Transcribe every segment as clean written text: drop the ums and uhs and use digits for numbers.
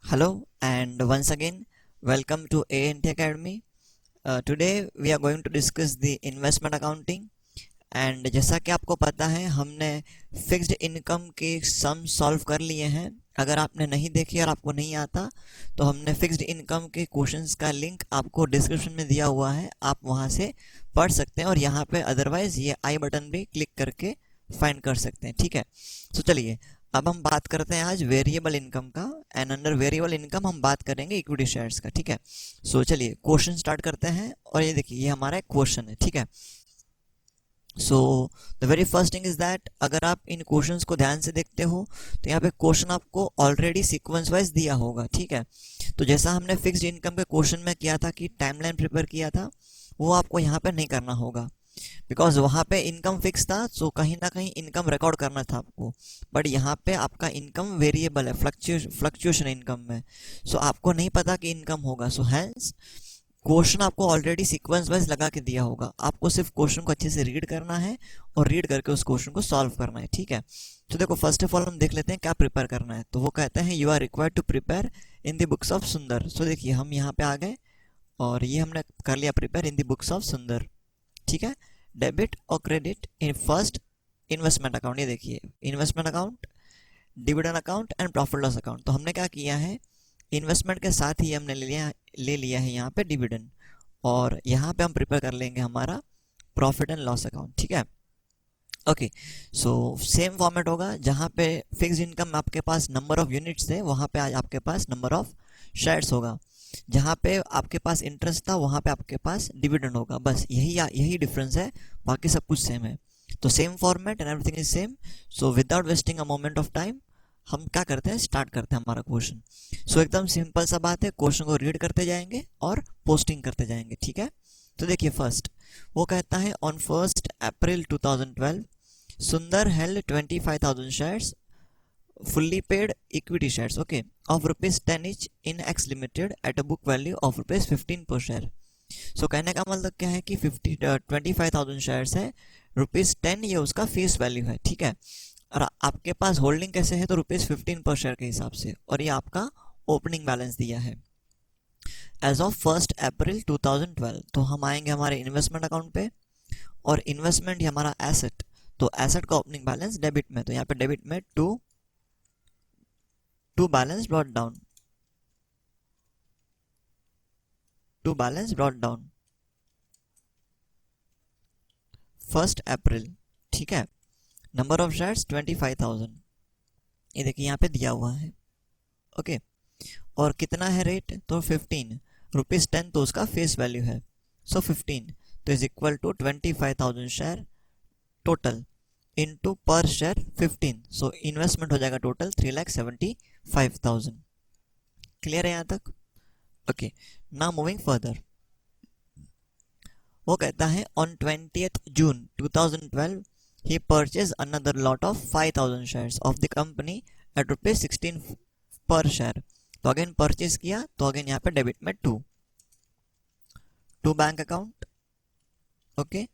Hello and once again welcome to ANT Academy. Today we are going to discuss the investment accounting and जैसा कि आपको पता है हमने फिक्स्ड इनकम के सम सॉल्व कर लिए हैं। अगर आपने नहीं देखी और आपको नहीं आता तो हमने फिक्स्ड इनकम के क्वेश्चंस का लिंक आपको डिस्क्रिप्शन में दिया हुआ है, आप वहां से पढ़ सकते हैं और यहाँ पे अदरवाइज ये आई बटन भी क्लिक करके फाइंड कर सकते हैं। ठीक है, तो चलिए अब हम बात करते हैं आज वेरिएबल इनकम का एंड अंडर वेरिएबल इनकम हम बात करेंगे इक्विटी शेयर्स का। ठीक है, सो चलिए क्वेश्चन स्टार्ट करते हैं और ये देखिए ये हमारा एक क्वेश्चन है। ठीक है, so the very first thing is that अगर आप इन क्वेश्चंस को ध्यान से देखते हो तो यहाँ पे क्वेश्चन आपको ऑलरेडी सीक्वेंस वाइज दिया होगा। ठीक है, तो जैसा हमने फिक्स्ड इनकम के क्वेश्चन में किया था कि टाइमलाइन प्रिपेयर किया था, वो आपको यहाँ पे नहीं करना होगा बिकॉज वहाँ पे इनकम फिक्स था, सो कहीं ना कहीं इनकम रिकॉर्ड करना था आपको। बट यहाँ पे आपका इनकम वेरिएबल है, फ्लक्चुएशन इनकम में, सो आपको नहीं पता कि इनकम होगा। सो हैंस क्वेश्चन आपको ऑलरेडी सीक्वेंस वाइज लगा के दिया होगा, आपको सिर्फ क्वेश्चन को अच्छे से रीड करना है और रीड करके उस क्वेश्चन को सॉल्व करना है। ठीक है, तो देखो फर्स्ट ऑफ ऑल हम देख लेते हैं क्या प्रिपेयर करना है। तो वो कहते हैं you are required to prepare in the books of Sundar. So देखिए हम यहाँ पे आ गए और ये हमने कर लिया prepare in the books of सुंदर। ठीक है, डेबिट और credit in first investment account. ये देखिए investment account, dividend account and profit loss account. तो हमने क्या किया है, इन्वेस्टमेंट के साथ ही हमने ले लिया है यहाँ पे डिविडेंड और यहाँ पे हम प्रिपेयर कर लेंगे हमारा प्रॉफिट एंड लॉस अकाउंट। ठीक है, ओके, सो सेम फॉर्मेट होगा। जहाँ पे फिक्स इनकम आपके पास नंबर ऑफ यूनिट्स है, वहाँ पे आज आपके पास नंबर ऑफ शेयर्स होगा। जहाँ पे आपके पास इंटरेस्ट था वहाँ पे आपके पास डिविडेंड होगा। बस यही डिफरेंस है, बाकी सब कुछ सेम है। तो same format and everything is same. So without wasting a moment of time हम क्या करते हैं, स्टार्ट करते हैं हमारा क्वेश्चन। सो एकदम सिंपल सा बात है, क्वेश्चन को रीड करते जाएंगे और पोस्टिंग करते जाएंगे। ठीक है, तो देखिए फर्स्ट वो कहता है ऑन 1 अप्रैल 2012 सुंदर held 25,000 shares fully paid equity shares, okay, of rupees 10 each in X Limited at a book value of rupees 15 per share. So कहने का मतलब क्या है कि 25,000 शेयर्स है, रुपीज 10 ये उसका फेस वैल्यू है। ठीक है, और आपके पास होल्डिंग कैसे है, तो रुपीज 15 पर शेयर के हिसाब से, और ये आपका ओपनिंग बैलेंस दिया है एज ऑफ 1 अप्रैल 2012। तो हम आएंगे हमारे इन्वेस्टमेंट अकाउंट पे और इन्वेस्टमेंट हमारा एसेट, तो एसेट का ओपनिंग बैलेंस डेबिट में, तो यहाँ पे डेबिट में to balance brought down 1 अप्रैल। ठीक है, नंबर ऑफ शेयर्स 25,000, ये देखिए यहाँ पे दिया हुआ है। ओके, और कितना है रेट, तो 15 रुपीज 10 तो उसका फेस वैल्यू है, सो 15 तो is equal to 25,000 share total into per share 15, so investment हो जाएगा टोटल 3,75,000। क्लियर है यहाँ तक? ओके, नाउ मूविंग फर्दर, वो कहता है on 20th June 2012 he purchased another lot of 5,000 shares of the company at rupees 16 per share। तो again purchase किया, तो अगेन यहाँ पे डेबिट में to bank account. Okay,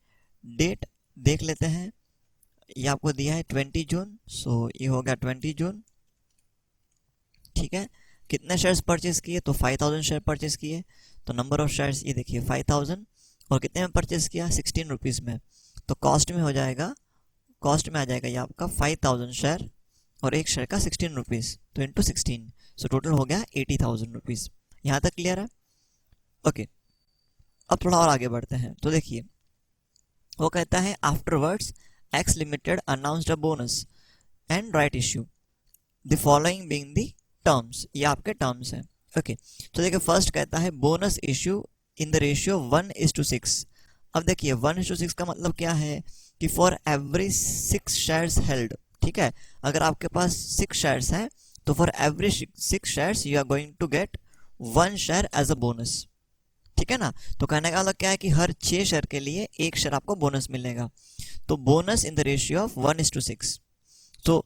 date देख लेते हैं, ये आपको दिया है 20 जून, सो ये हो गया 20 जून। ठीक है, कितने शेयर्स परचेज किए, तो 5,000 शेयर परचेज किए, तो नंबर ऑफ शेयर्स ये देखिए 5,000 और कितने में परचेज किया, 16 रुपीज़ में। तो कॉस्ट में हो जाएगा, कॉस्ट में आ जाएगा ये आपका 5,000 शेयर और एक शेयर का 16 रुपीज़, तो इंटू 16, सो टोटल हो गया 80,000 रुपीज़। यहाँ तक क्लियर है? ओके, अब थोड़ा और आगे बढ़ते हैं। तो देखिए वो कहता है afterwards X Limited announced a bonus and right issue, the following being the terms, ये आपके टर्म्स हैं। ओके, तो देखिए फर्स्ट कहता है bonus issue in the ratio 1:6। अब देखिए 1:6 का मतलब क्या है कि फॉर एवरी 6 शेयर्स हेल्ड, ठीक है, अगर आपके पास 6 शेयर्स हैं तो for every 6 shares you are going to get 1 share as a bonus. ठीक है ना, तो कहने का मतलब क्या है कि हर 6 शेयर के लिए 1 शेयर आपको बोनस मिलेगा। तो bonus in the ratio of 1:6। तो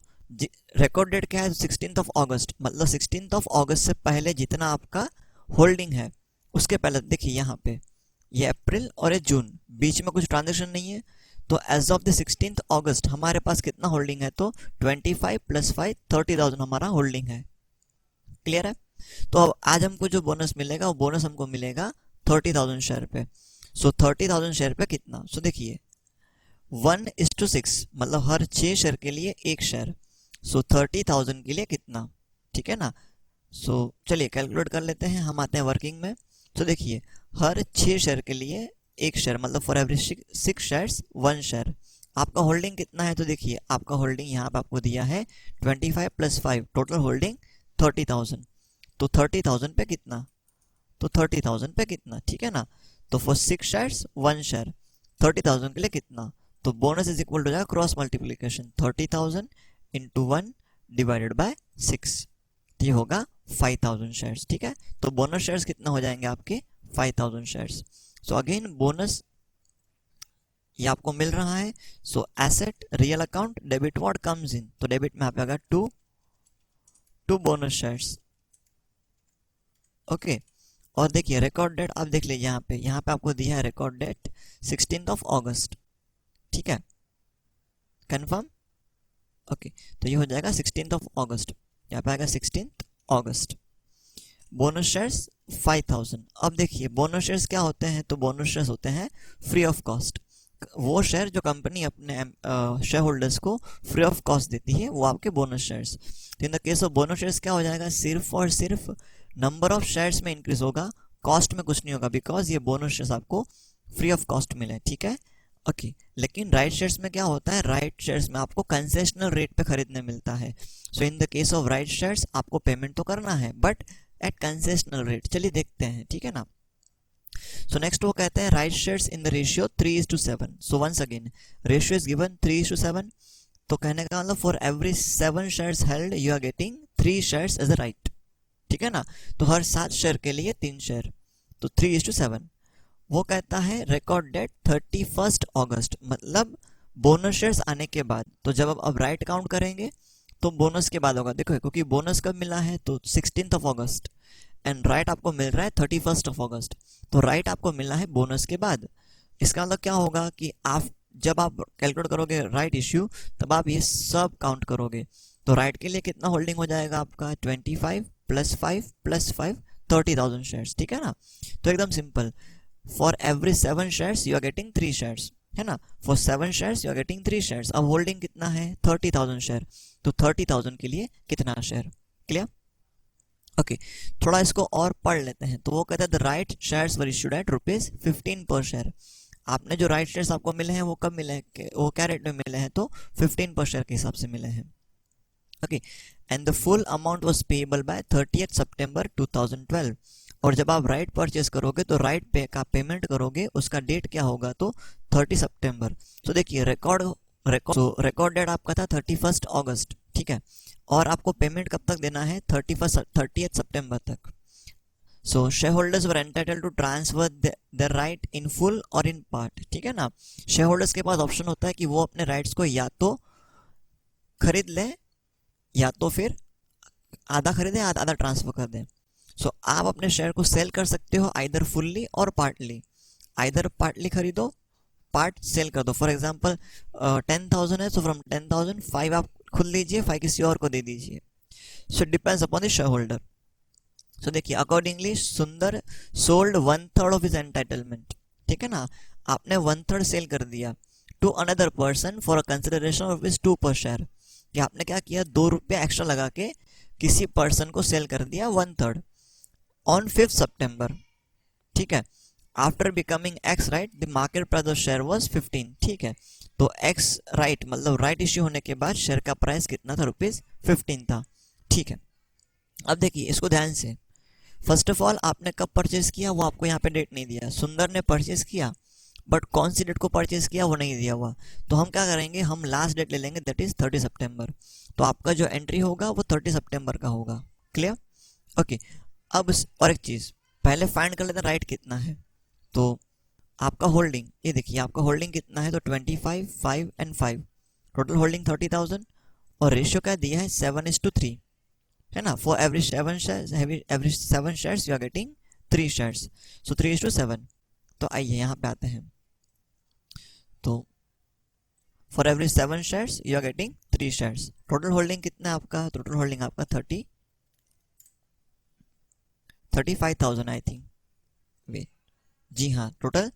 रिकॉर्ड डेट क्या है, 16 अगस्त, मतलब 16 अगस्त से पहले जितना आपका होल्डिंग है उसके पहले देखिए यहाँ पे ये अप्रैल और ये जून, बीच में कुछ ट्रांजेक्शन नहीं है, तो एज ऑफ द 16 अगस्त हमारे पास कितना होल्डिंग है, तो 25 + 5 30,000 हमारा होल्डिंग है। क्लियर है? तो अब आज हमको जो बोनस मिलेगा वो बोनस हमको मिलेगा 30,000 शेयर पे। सो 30,000 शेयर पे कितना, सो देखिए 1:6, मतलब हर 6 शेयर के लिए एक शेयर। सो 30,000 के लिए कितना, ठीक है ना। सो चलिए कैलकुलेट कर लेते हैं, हम आते हैं वर्किंग में। तो देखिए हर 6 शेयर के लिए एक शेयर, मतलब फॉर एवरी 6 शेयर्स 1 शेयर। आपका होल्डिंग कितना है, तो देखिए आपका होल्डिंग यहाँ पे आपको दिया है 25 + 5, टोटल होल्डिंग 30,000। तो 30,000 पे कितना, तो 30,000 पे कितना, ठीक है ना। तो फॉर 6 शेयर्स 1 शेयर, 30,000 के लिए कितना, तो बोनस इज इक्वल टू जाएगा क्रॉस मल्टीप्लीकेशन 30,000 × 1 / 6, ये होगा 5,000 शेयर्स, ठीक है। तो बोनस शेयर्स कितना हो जाएंगे आपके 5,000 शेयर्स। सो अगेन बोनस ये आपको मिल रहा है। So asset real account debit what comes in, तो डेबिट में आप आएगा टू बोनस शेयर्स, ओके। और देखिए रिकॉर्ड डेट आप देख लीजिए, यहाँ पे आपको दिया है रिकॉर्ड डेट 16 अगस्त, ठीक है, कंफर्म, ओके। तो ये हो जाएगा 16 अगस्त, यहाँ पे आएगा 16 अगस्त। Bonus shares 5,000। अब देखिए बोनस शेयर्स क्या होते हैं, तो बोनस शेयर्स होते हैं फ्री ऑफ कॉस्ट। वो शेयर जो कंपनी अपने शेयर होल्डर्स को फ्री ऑफ कॉस्ट देती है वो आपके बोनस शेयर्स। तो इन the case of bonus shares क्या हो जाएगा, सिर्फ और सिर्फ नंबर ऑफ शेयर्स में इंक्रीज होगा, कॉस्ट में कुछ नहीं होगा, बिकॉज ये बोनस शेयर्स आपको फ्री ऑफ कॉस्ट मिले, ठीक है, ओके। लेकिन राइट शेयर्स में क्या होता है, राइट शेयर्स में आपको कंसेशनल रेट पे खरीदने मिलता है। So in the case of right shares आपको पेमेंट तो करना है बट एट कंसेशनल रेट। चलिए देखते हैं, ठीक है ना। सो नेक्स्ट वो कहते हैं right shares in the ratio 3:7। So once again ratio is given 3:7। तो कहने का मतलब for every 7 shares held you are getting 3 shares as a right, ठीक है ना। तो हर 7 शेयर के लिए 3 शेयर, तो 3:7। वो कहता है रिकॉर्ड डेट 31 अगस्त, मतलब बोनस शेयर्स आने के बाद। तो जब अब राइट काउंट करेंगे तो बोनस के बाद होगा, देखो क्योंकि बोनस कब मिला है, तो 16 अगस्त, एंड राइट आपको मिल रहा है 31 अगस्त। तो राइट आपको मिला है बोनस के बाद। इसका मतलब क्या होगा कि आप जब आप कैलकुलेट करोगे राइट इश्यू, तब आप ये सब काउंट करोगे। तो राइट के लिए कितना होल्डिंग हो जाएगा आपका 25 + 5 + 5 30,000 शेयर्स, ठीक है ना। तो एकदम simple, for every 7 shares you are getting 3 shares, है ना। For 7 shares you are getting 3 shares. अब होल्डिंग कितना है 30,000 शेयर, तो 30,000 के लिए कितना शेयर, क्लियर, ओके। थोड़ा इसको और पढ़ लेते हैं। तो वो कहता है the right shares were issued at ₹15 पर शेयर। आपने जो राइट शेयर्स आपको मिले हैं वो कब मिले हैं, वो क्या रेट में मिले हैं, तो 15 पर शेयर के हिसाब से मिले हैं, okay. And the full amount was payable by 30 सितंबर 2012। और जब आप राइट परचेज करोगे तो राइट पे का पेमेंट करोगे, उसका डेट क्या होगा, तो 30 सितंबर। तो देखिए रिकॉर्ड डेट आपका था 31 अगस्त, ठीक है, और आपको पेमेंट कब तक देना है 30 सितंबर तक। So share holders were entitled to transfer the right in full और इन पार्ट, ठीक है ना। शेयर होल्डर्स के पास ऑप्शन होता है कि वो अपने राइट्स को या तो खरीद लें या तो फिर आधा खरीदें आधा ट्रांसफर कर दें। सो आप अपने शेयर को सेल कर सकते हो आइदर फुल्ली और पार्टली। आइदर पार्टली खरीदो, पार्ट सेल कर दो। फॉर एग्जांपल 10,000 है, सो फ्रॉम 10,000 5 आप खुद लीजिए, 5 किसी और को दे दीजिए। So depends upon the share holder. So देखिए अकॉर्डिंगली सुंदर सोल्ड 1/3 ऑफ हिज एंटाइटलमेंट, ठीक है ना। आपने 1/3 सेल कर दिया to another person for a consideration of rupees 2 per share, कि आपने क्या किया, ₹2 एक्स्ट्रा लगा के किसी पर्सन को सेल कर दिया 1/3 ऑन 5 सितंबर, ठीक है। After becoming x right the market price of share was 15, ठीक है। तो एक्स राइट मतलब राइट इश्यू होने के बाद शेयर का प्राइस कितना था, ₹15 था, ठीक है। अब देखिए इसको ध्यान से, फर्स्ट ऑफ ऑल आपने कब परचेज किया वो आपको यहाँ पे डेट नहीं दिया। सुंदर ने परचेज किया बट कौन सी डेट को परचेज किया वो नहीं दिया हुआ। तो हम क्या करेंगे, हम लास्ट डेट ले लेंगे, दैट इज 30 सितंबर। तो आपका जो एंट्री होगा वो 30 सितंबर का होगा, क्लियर, ओके। अब और एक चीज़ पहले फाइंड कर लेते हैं राइट कितना है। तो आपका होल्डिंग ये देखिए, आपका होल्डिंग कितना है, तो 25 5 एंड 5, टोटल होल्डिंग 30,000, और रेशियो क्या दिया है 7:3, है ना। For every 7 shares you are getting 3 shares, so 3:7। तो आइए यहाँ पे आते हैं। तो for every 7 shares you are getting 3 shares, total holding कितना है आपका, टोटल होल्डिंग आपका 35,000 आई थिंक, वे जी हाँ, टोटल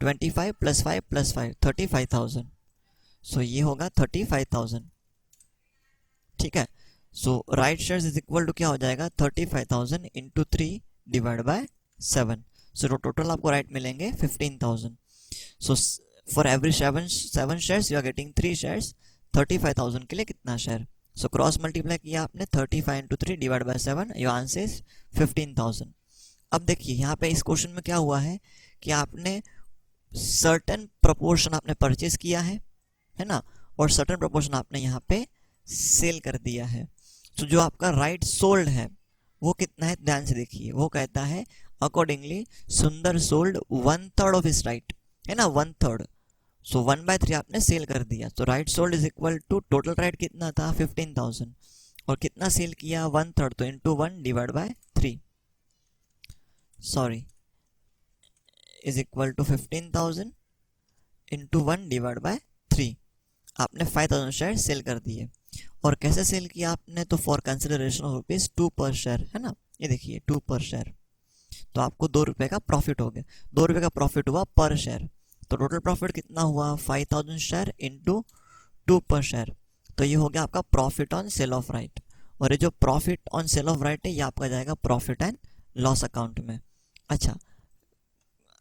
25 + 5 + 5 35,000। सो ये होगा 35,000, ठीक है। So right shares is equal to क्या हो जाएगा, 35,000 into 3 divide by 7। So total आपको राइट मिलेंगे 15,000। So for every seven shares you are getting 3 shares. 35,000 के लिए कितना शेयर, सो क्रॉस मल्टीप्लाई किया आपने 35 into 3 divide by 7, your answer is 15,000। अब देखिए यहाँ पे इस क्वेश्चन में क्या हुआ है कि आपने सर्टेन प्रपोर्शन आपने परचेज किया है ना, और सर्टेन प्रपोर्शन आपने यहाँ पे सेल कर दिया है। तो जो आपका राइट सोल्ड है वो कितना है, ध्यान से देखिए। वो कहता है अकॉर्डिंगली सुंदर सोल्ड 1/3 ऑफ हिज राइट, है ना, 1/3। सो 1/3 आपने सेल कर दिया। तो right sold is equal to total right कितना था 15,000, और कितना सेल किया 1/3, तो into 1 divide by 3, sorry, is equal to 15,000 into 1 divide by 3। आपने 5,000 शेयर सेल कर दिए। और कैसे सेल किया आपने, तो for consideration of ₹2 per share, है ना, ये देखिए 2 पर शेयर। तो आपको ₹2 का प्रॉफिट हो गया, ₹2 का प्रॉफिट हुआ पर शेयर। तो टोटल प्रॉफिट कितना हुआ 5,000 शेयर इंटू 2 पर शेयर। तो ये हो गया आपका profit on sale of right. और ये जो profit on sale of right है ये आपका जाएगा प्रॉफिट एंड लॉस अकाउंट में। अच्छा,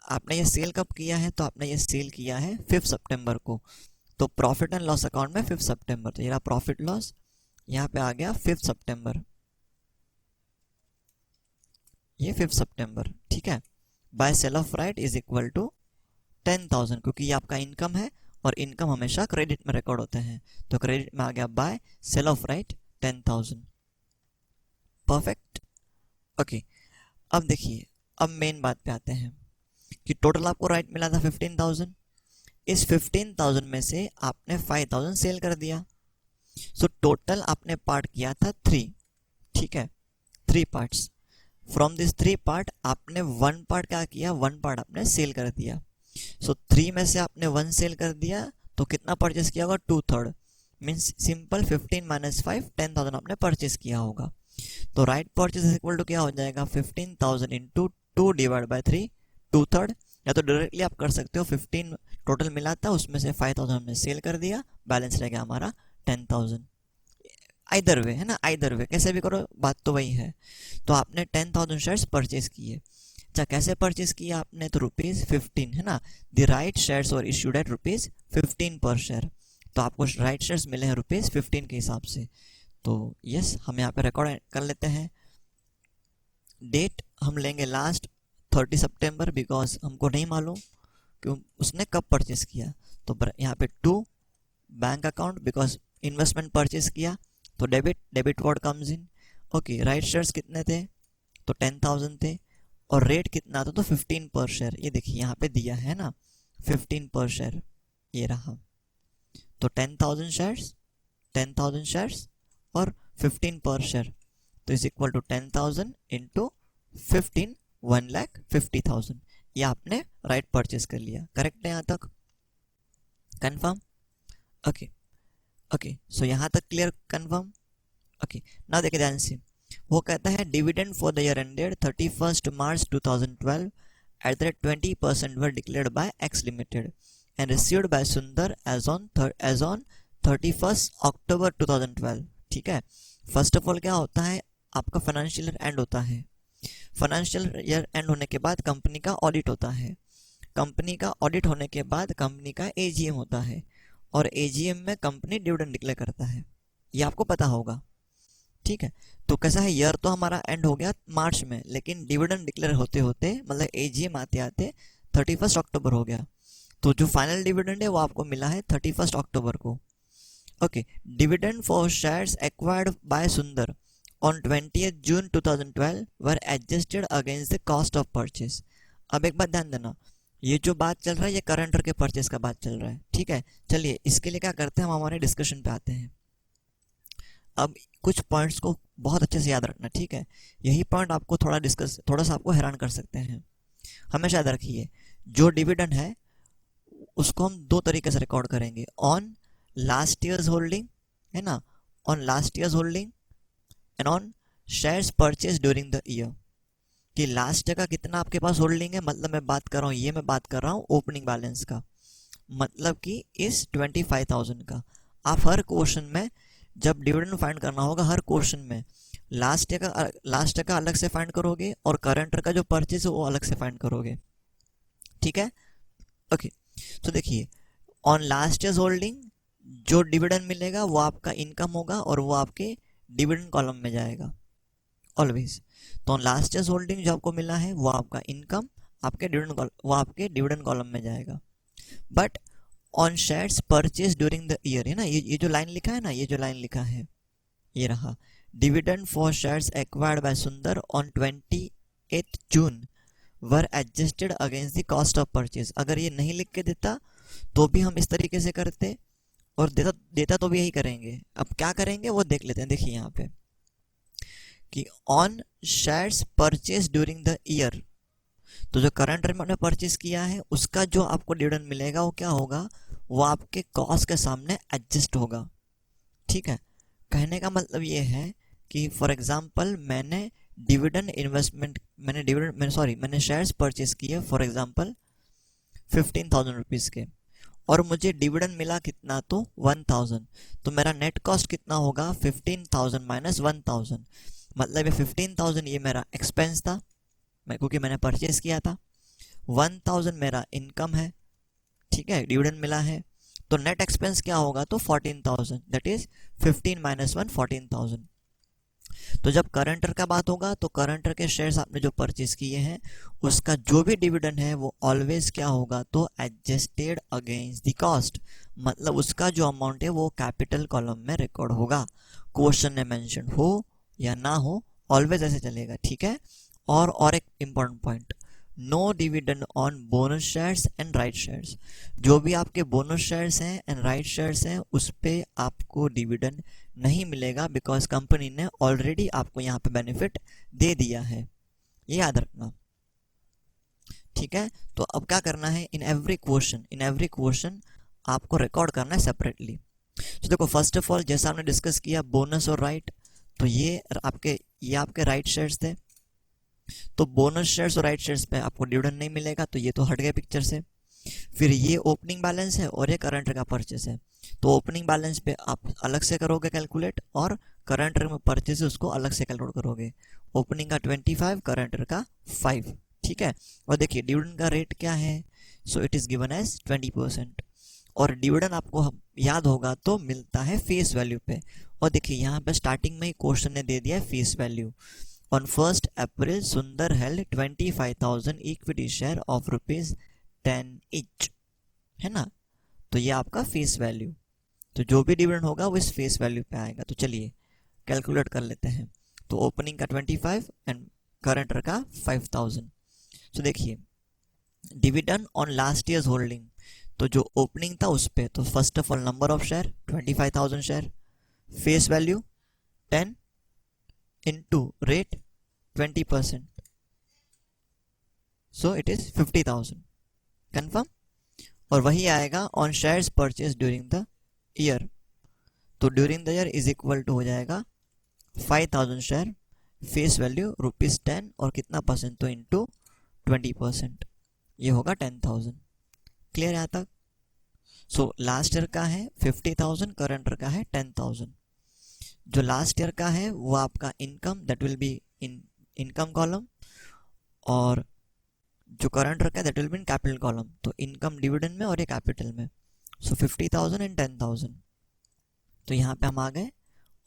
आपने ये सेल कब किया है, तो आपने ये सेल किया है 5 सितंबर को। तो प्रॉफिट एंड लॉस अकाउंट में 5 सितंबर, तो ये रहा प्रॉफिट लॉस, यहाँ पे आ गया 5 सितंबर, ये 5 सितंबर, ठीक है। By sale of right is equal to 10,000, क्योंकि ये आपका इनकम है और इनकम हमेशा क्रेडिट में रिकॉर्ड होते हैं। तो क्रेडिट में आ गया by sale of right 10,000। Perfect, okay. अब देखिए, अब मेन बात पे आते हैं कि टोटल आपको राइट मिला था 15,000। इस 15,000 में से आपने 5,000 सेल कर दिया। सो टोटल आपने पार्ट किया था 3, ठीक है, 3 पार्ट्स। फ्रॉम दिस 3 पार्ट आपने 1 पार्ट क्या किया, 1 पार्ट आपने सेल कर दिया। सो 3 में से आपने 1 सेल कर दिया, तो कितना परचेस किया होगा, 2/3, मीन्स सिंपल 15 - 5 10,000 आपने परचेस किया होगा। तो right purchase is equal to क्या हो जाएगा 15,000 इंटू 2 डिवाइड बाय 3, 2/3। या तो डायरेक्टली आप कर सकते हो, 15 टोटल मिला था उसमें से 5,000 हमने सेल कर दिया, बैलेंस रह गया हमारा 10,000। आइदर वे, है ना, आइदर वे कैसे भी करो बात तो वही है। तो आपने 10,000 शेयर्स परचेज किए। अच्छा, कैसे परचेज किया आपने, तो ₹15, है ना, द राइट शेयर्स और इशूड एट ₹15 पर शेयर। तो आपको राइट शेयर्स मिले हैं ₹15 के हिसाब से। तो यस, हम यहाँ पे रिकॉर्ड कर लेते हैं। डेट हम लेंगे लास्ट 30 सितंबर, बिकॉज हमको नहीं मालूम कि उसने कब परचेस किया। तो यहाँ पे 2 bank account, because investment purchase किया, तो debit word comes in. Okay, right shares कितने थे, तो 10,000 थे, और रेट कितना था, तो 15 पर शेयर। ये देखिए यहाँ पे दिया है ना, 15 पर शेयर, ये रहा। तो 10,000 शेयर्स और 15 पर शेयर, तो इज इक्वल टू 10,000 इंटू 15, 1,50,000। ये आपने राइट परचेस कर लिया। करेक्ट है यहाँ तक, कंफर्म? ओके ओके, सो यहाँ तक क्लियर, कंफर्म? ओके, नाउ देखिए ध्यान से। वो कहता है dividend for the year ended 31 March 2012 at the rate 20% were declared by x limited and received by सुंदर एज ऑन 31 अक्टूबर 2012। ठीक है, फर्स्ट ऑफ ऑल क्या होता है, आपका फाइनेंशियल ईयर एंड होता है। फाइनेंशियल ईयर एंड होने के बाद कंपनी का ऑडिट होता है। कंपनी का ऑडिट होने के बाद कंपनी का एजीएम होता है, और एजीएम में कंपनी डिविडेंड डिक्लेयर करता है, ये आपको पता होगा। ठीक है, तो कैसा है, ईयर तो हमारा एंड हो गया मार्च में, लेकिन डिविडेंड डिक्लेयर होते होते, मतलब एजीएम आते आते 31 अक्टूबर हो गया। तो जो फाइनल डिविडेंड है वो आपको मिला है 31 अक्टूबर को। Okay, dividend for shares acquired by Sundar on 20 June 2012 were adjusted against the cost of purchase. अब एक बात ध्यान देना, ये जो बात चल रहा है ये करंट के परचेज का बात चल रहा है। ठीक है, चलिए इसके लिए क्या करते हैं, हम हमारे डिस्कशन पे आते हैं। अब कुछ पॉइंट्स को बहुत अच्छे से याद रखना, ठीक है, यही पॉइंट आपको थोड़ा सा आपको हैरान कर सकते हैं। हमेशा याद रखिए, जो डिविडेंड है उसको हम 2 तरीके से रिकॉर्ड करेंगे, ऑन लास्ट ईयर्स होल्डिंग, है ना, on last year's holding and on shares purchase during the year. कि लास्ट का कितना आपके पास होल्डिंग है, मतलब मैं बात कर रहा हूँ, ये मैं बात कर रहा हूँ ओपनिंग बैलेंस का, मतलब कि इस 25,000 का। आप हर क्वेश्चन में जब डिविडेंड फाइंड करना होगा, हर क्वेश्चन में लास्ट का अलग से फाइंड करोगे और करंट का जो परचेज है वो अलग से फाइंड करोगे, ठीक है। ओके, तो देखिए ऑन लास्ट ईयर्स होल्डिंग जो डिविडेंड मिलेगा वो आपका इनकम होगा और वो आपके डिविडेंड कॉलम में जाएगा ऑलवेज। तो लास्ट ईयर्स होल्डिंग जो आपको मिला है वो आपका इनकम, आपके डिविडेंड वो आपके डिविडेंड कॉलम में जाएगा। But on shares purchase during the year, है ना, ये जो लाइन लिखा है ना, ये जो लाइन लिखा है ये रहा, dividend for shares acquired by Sundar on 28 June were adjusted against the cost of purchase. अगर ये नहीं लिख के देता तो भी हम इस तरीके से करते, और देता देता तो भी यही करेंगे। अब क्या करेंगे वो देख लेते हैं। देखिए यहाँ पे कि on shares purchase during the year, तो जो करंट ईयर में आपने परचेज किया है उसका जो आपको डिविडेंड मिलेगा वो क्या होगा, वो आपके कॉस्ट के सामने एडजस्ट होगा, ठीक है। कहने का मतलब ये है कि फॉर एग्जांपल मैंने डिविडेंड इन्वेस्टमेंट मैंने शेयर्स परचेज किए फॉर एग्जांपल 15,000 रुपीज़ के, और मुझे डिविडेंड मिला कितना, तो 1,000। तो मेरा नेट कॉस्ट कितना होगा, 15,000 माइनस 1,000, मतलब ये 15,000 ये मेरा एक्सपेंस था क्योंकि मैंने परचेज किया था, 1,000 मेरा इनकम है, ठीक है, डिविडेंड मिला है। तो नेट एक्सपेंस क्या होगा, तो 14,000, दैट इज 15 माइनस 1 14,000। तो जब करंटर का बात होगा तो करंटर के शेयर्स आपने जो परचेज किए हैं उसका जो भी डिविडेंड है वो ऑलवेज क्या होगा, तो एडजस्टेड अगेंस्ट द कॉस्ट, मतलब उसका जो अमाउंट है वो कैपिटल कॉलम में रिकॉर्ड होगा, क्वेश्चन में मेंशन हो या ना हो, ऑलवेज ऐसे चलेगा, ठीक है। और एक important point, no dividend on bonus shares and right shares. जो भी आपके बोनस शेयर्स हैं एंड राइट शेयर्स हैं उस पर आपको डिविडेंड नहीं मिलेगा, बिकॉज कंपनी ने ऑलरेडी आपको यहाँ पे बेनिफिट दे दिया है, ये याद रखना, ठीक है। तो अब क्या करना है, इन एवरी क्वेश्चन आपको रिकॉर्ड करना है सेपरेटली। तो देखो फर्स्ट ऑफ ऑल जैसा हमने डिस्कस किया बोनस और राइट, तो ये आपके राइट शेयर्स थे, तो बोनस शेयर्स और राइट शेयर्स पे आपको डिविडेंड नहीं मिलेगा, तो ये तो हट गए पिक्चर से। फिर ये ओपनिंग बैलेंस है और ये करंट का परचेस है, तो ओपनिंग बैलेंस पे आप अलग से करोगे कैलकुलेट, और करंट में परचेस है उसको अलग से कैलकुलेट करोगे, ओपनिंग का 25 करंट का 5, ठीक है। और देखिए डिविडेंड का रेट क्या है, so it is given as 20%, और डिविडेंड आपको याद होगा तो मिलता है फेस वैल्यू पे। और देखिए यहाँ पे स्टार्टिंग में ही क्वेश्चन ने दे दिया है फेस वैल्यू, ऑन 1st अप्रैल सुंदर held 25,000 equity share of ₹10 each, है ना, तो ये आपका फेस वैल्यू, तो जो भी डिविडेंड होगा वो इस फेस वैल्यू पे आएगा। तो चलिए कैलकुलेट कर लेते हैं, तो ओपनिंग का 25 एंड करंट का 5,000। तो देखिए dividend on last year's holding, तो जो ओपनिंग था उस पे, तो first of all number of share 25,000 share, face value 10 into rate 20%, so it is 50,000, confirm. और वही आएगा on shares purchase during the year, तो during the year is equal to हो जाएगा 5,000 शेयर, फेस वैल्यू ₹10 और कितना परसेंट, तो into 20%, ये होगा 10,000। क्लियर यहाँ तक। सो लास्ट ईयर का है 50,000, करंट ईयर का है 10,000। जो लास्ट ईयर का है वो आपका income, that will be in income column, और जो करंट ईयर का है that will be in capital column, तो इनकम डिविडेंड में और ये कैपिटल में। सो 50,000 एंड 10,000, तो यहाँ पे हम आ गए,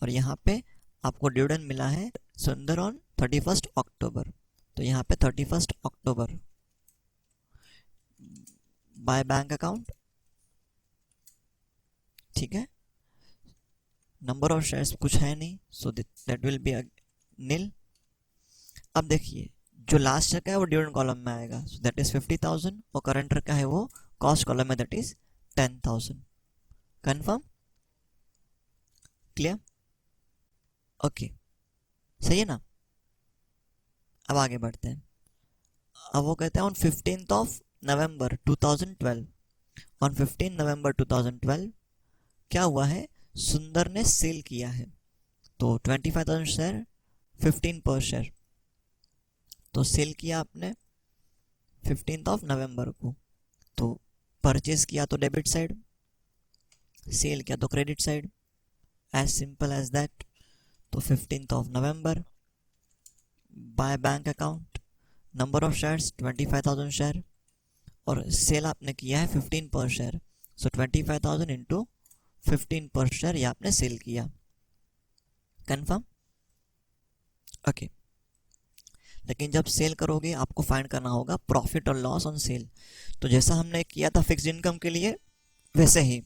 और यहाँ पे आपको डिविडेंड मिला है सुंदर ऑन 31 अक्टूबर, तो यहाँ पे 31 अक्टूबर बाय बैंक अकाउंट, ठीक है। नंबर ऑफ शेयर्स कुछ है नहीं, so that will B Neil. अब देखिए जो लास्ट का है वो डिविडेंड कॉलम में आएगा, सो दैट इज 50,000, और करंट का है वो कॉस्ट कॉलम में, that is 10,000, confirm, clear, okay, सही है ना। अब आगे बढ़ते हैं। अब वो कहते हैं ऑन 15 नवंबर 2012, ऑन 15 नवंबर 2012 क्या हुआ है, सुंदर ने सेल किया है, तो 25,000 शेयर 15 पर शेयर, तो सेल किया आपने 15 ऑफ नवंबर को, तो परचेज किया तो डेबिट साइड, सेल किया तो credit side, as simple as that. तो 15 of November, by bank account, number of shares 25,000 share, और सेल आपने किया है 15 पर शेयर, सो 25,000 इंटू 15 पर शेयर ये आपने सेल किया। कंफर्म? ओके। लेकिन जब सेल करोगे आपको फाइंड करना होगा प्रॉफिट और लॉस ऑन सेल। तो जैसा हमने किया था फिक्स्ड इनकम के लिए, वैसे ही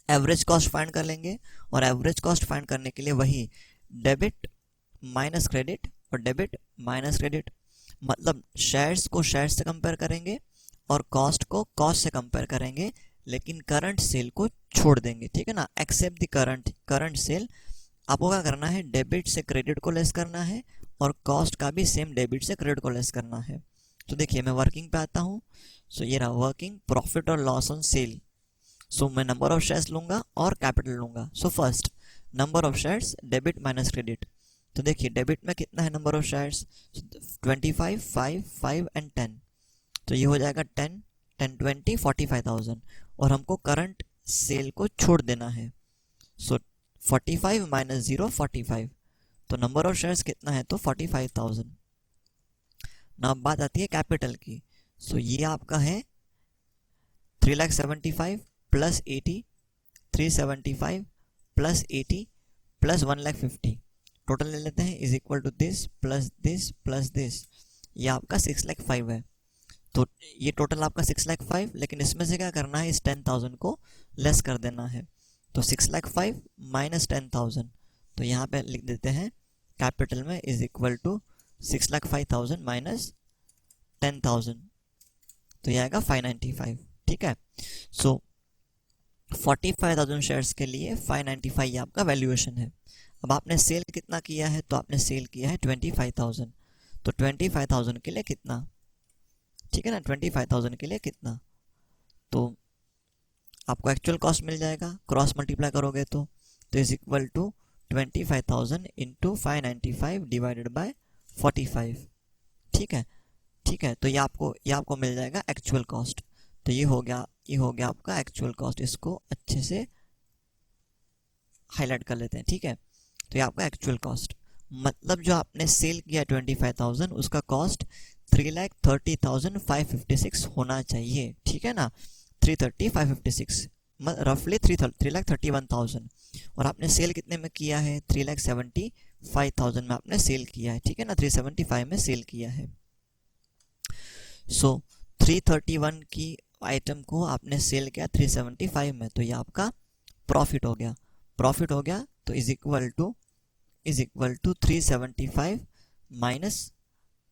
एवरेज कॉस्ट फाइंड कर लेंगे, और एवरेज कॉस्ट फाइंड करने के लिए वही डेबिट माइनस क्रेडिट और डेबिट माइनस क्रेडिट, मतलब शेयर्स को शेयर्स से कंपेयर करेंगे और कॉस्ट को कॉस्ट से कंपेयर करेंगे, लेकिन करंट सेल को छोड़ देंगे, ठीक है ना, एक्सेप्ट द करंट सेल। आपको क्या करना है, डेबिट से क्रेडिट को लेस करना है और कॉस्ट का भी सेम डेबिट से क्रेडिट को लेस करना है। तो देखिए मैं वर्किंग पे आता हूँ। सो ये रहा वर्किंग, प्रॉफिट और लॉस ऑन सेल। सो मैं नंबर ऑफ शेयर्स लूंगा और कैपिटल लूंगा। So first number of shares, debit minus credit. तो देखिए डेबिट में कितना है नंबर ऑफ शेयर्स, 25, 5, 5 एंड 10, तो ये हो जाएगा 10, 10, 20, 45,000, और हमको करंट सेल को छोड़ देना है। सो 45 माइनस 0 45, तो नंबर ऑफ शेयर्स कितना है, तो 45,000। ना अब बात आती है कैपिटल की। सो ये आपका है 3,75,000 प्लस 80, 375 प्लस 80 प्लस 1,50,000, टोटल ले लेते हैं, is equal to this plus this plus this, ये आपका 6,05,000 है। तो ये टोटल आपका 6,05,000, लेकिन इसमें से क्या करना है, इस 10,000 को लेस कर देना है। तो 6,05,000 माइनस 10,000, तो यहाँ पे लिख देते हैं कैपिटल में इज इक्वल टू 6,05,000 माइनस 10,000, तो यह आएगा 595, ठीक है। सो 45,000 शेयर्स के लिए 595 ये आपका वैल्यूएशन है। अब आपने सेल कितना किया है, तो आपने सेल किया है 25,000, तो 25,000 के लिए कितना, ठीक है ना, 25,000 के लिए कितना, तो आपको एक्चुअल कॉस्ट मिल जाएगा, क्रॉस मल्टीप्लाई करोगे तो is equal to 25,000 into 595 divided by 45, ठीक है, ठीक है। तो ये आपको मिल जाएगा एक्चुअल कॉस्ट। तो ये हो गया आपका एक्चुअल कॉस्ट। इसको अच्छे से हाईलाइट कर लेते हैं, ठीक है। तो ये आपका एक्चुअल कॉस्ट, मतलब जो आपने सेल किया 25,000 उसका कॉस्ट 3,30,556 होना चाहिए, ठीक है ना, 330,556, रफली 3,31,000, और आपने सेल कितने में किया है, 3,75,000 में आपने सेल किया है, ठीक है ना, 375 में सेल किया है। सो 331 की आइटम को आपने सेल किया 375 में, तो ये आपका प्रॉफिट हो गया, तो इज इक्वल टू 375 माइनस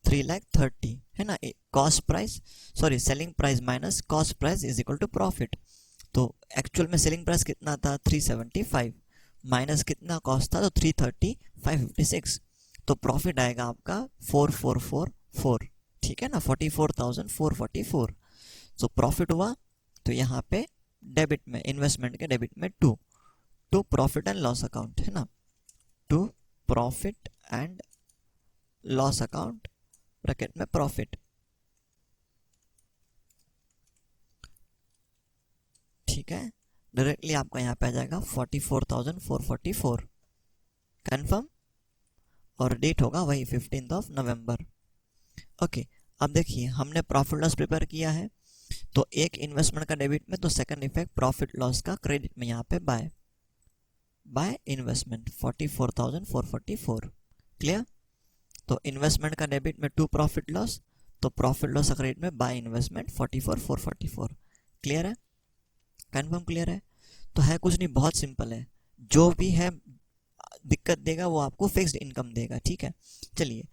3,30,000 है ना, cost price, sorry selling price minus cost price is equal to profit. तो एक्चुअल में सेलिंग प्राइस कितना था, 375 माइनस कितना कॉस्ट था, तो 330,556, तो प्रॉफिट आएगा आपका 4,444, ठीक है ना, 44,444। सो प्रॉफिट हुआ, तो यहाँ पे डेबिट में, इन्वेस्टमेंट के डेबिट में to profit and loss account है ना, to profit and loss account, bracket में प्रॉफिट, ठीक है, डायरेक्टली आपका यहाँ पे आ जाएगा 44,444, कंफर्म, और डेट होगा वही 15 ऑफ नवंबर। ओके, अब देखिए हमने प्रॉफिट लॉस प्रिपेयर किया है, तो एक इन्वेस्टमेंट का डेबिट में, तो सेकंड इफेक्ट प्रॉफिट लॉस का क्रेडिट में, यहाँ पे बाय इन्वेस्टमेंट 44,444, क्लियर। तो इन्वेस्टमेंट का डेबिट में टू प्रॉफिट लॉस, तो प्रॉफिट लॉस का क्रेडिट में बाय इन्वेस्टमेंट 44,444, क्लियर है, कंफर्म, क्लियर है। तो है कुछ नहीं, बहुत सिंपल है, जो भी है दिक्कत देगा वो आपको फिक्स्ड इनकम देगा, ठीक है। चलिए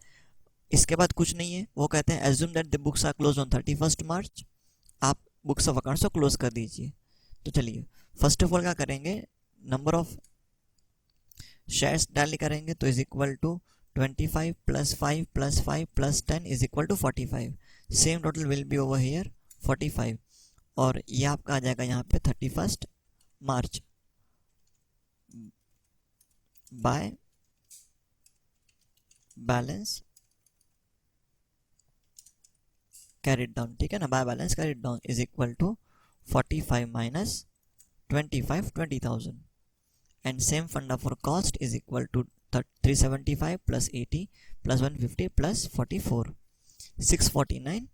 इसके बाद कुछ नहीं है, वो कहते हैं assume that the books are close on 31 March, आप बुक्स ऑफ अकाउंट्स को क्लोज कर दीजिए। तो चलिए फर्स्ट ऑफ ऑल क्या करेंगे, नंबर ऑफ शेयर्स टैली करेंगे, तो is equal to 25 plus 5 plus 5 plus 10 is equal to 45, same total will be over here 45, और ये आपका आ जाएगा यहाँ पे 31 मार्च बाय बैलेंस कैरिड डाउन, ठीक है ना, by balance carried down is equal to 45 minus 25 20,000 and same funda for cost is equal to 375 plus 80 plus 150 plus 44 649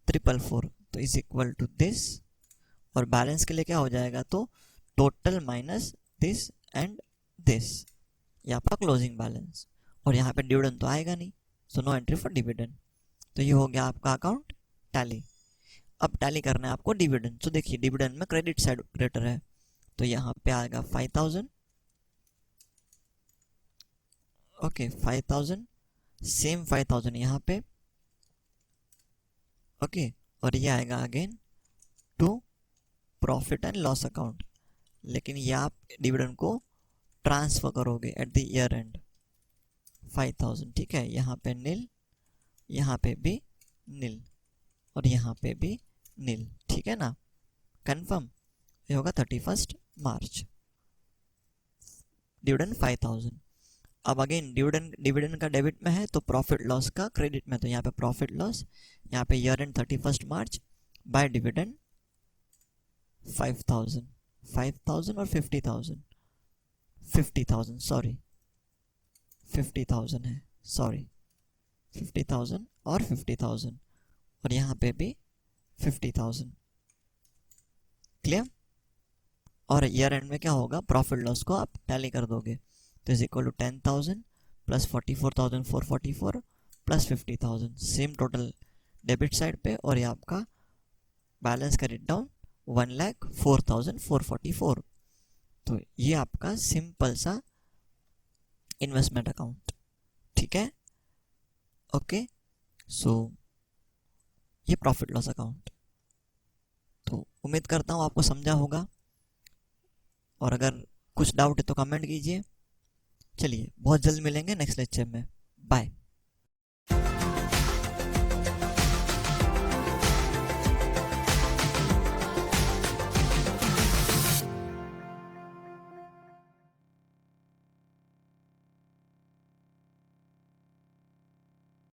444 तो इज इक्वल टू दिस, और बैलेंस के लिए क्या हो जाएगा, तो total minus this and this, ये आपका क्लोजिंग बैलेंस, और यहाँ पे डिविडेंड तो आएगा नहीं, so no entry for dividend. तो ये हो गया आपका अकाउंट टैली। अब टैली करना है आपको डिविडेंड। तो देखिए डिविडेंड में क्रेडिट साइड ग्रेटर है, तो यहाँ पे आएगा 5000, ओके 5000, सेम 5000 यहाँ पे, ओके, और ये आएगा again to profit and loss account, लेकिन ये आप डिविडेंड को ट्रांसफर करोगे एट द ईयर एंड 5000, ठीक है, यहाँ पे नील, यहाँ पे भी नील, और यहाँ पे भी नील, ठीक है ना, कंफर्म। ये होगा 31 मार्च, डिविडेंड 5000। अब अगेन डिविडेंड का डेबिट में है तो प्रॉफिट लॉस का क्रेडिट में, तो यहाँ पे प्रॉफिट लॉस, यहाँ पे year end 31 March by dividend 5000 और 50,000 सॉरी 50,000 है, सॉरी 50,000 और 50,000, और यहाँ पे भी 50,000, क्लियर। और ईयर एंड में क्या होगा, प्रॉफिट लॉस को आप टैली कर दोगे, तो is equal to 10,000 plus 44,444 plus 50,000, same total debit side पे, और ये आपका बैलेंस का रिट डाउन 1,04,444। तो ये आपका सिंपल सा इन्वेस्टमेंट अकाउंट, ठीक है, ओके। सो ये प्रॉफिट लॉस अकाउंट, तो उम्मीद करता हूँ आपको समझा होगा, और अगर कुछ डाउट है तो कमेंट कीजिए। चलिए बहुत जल्द मिलेंगे नेक्स्ट लेक्चर में, बाय।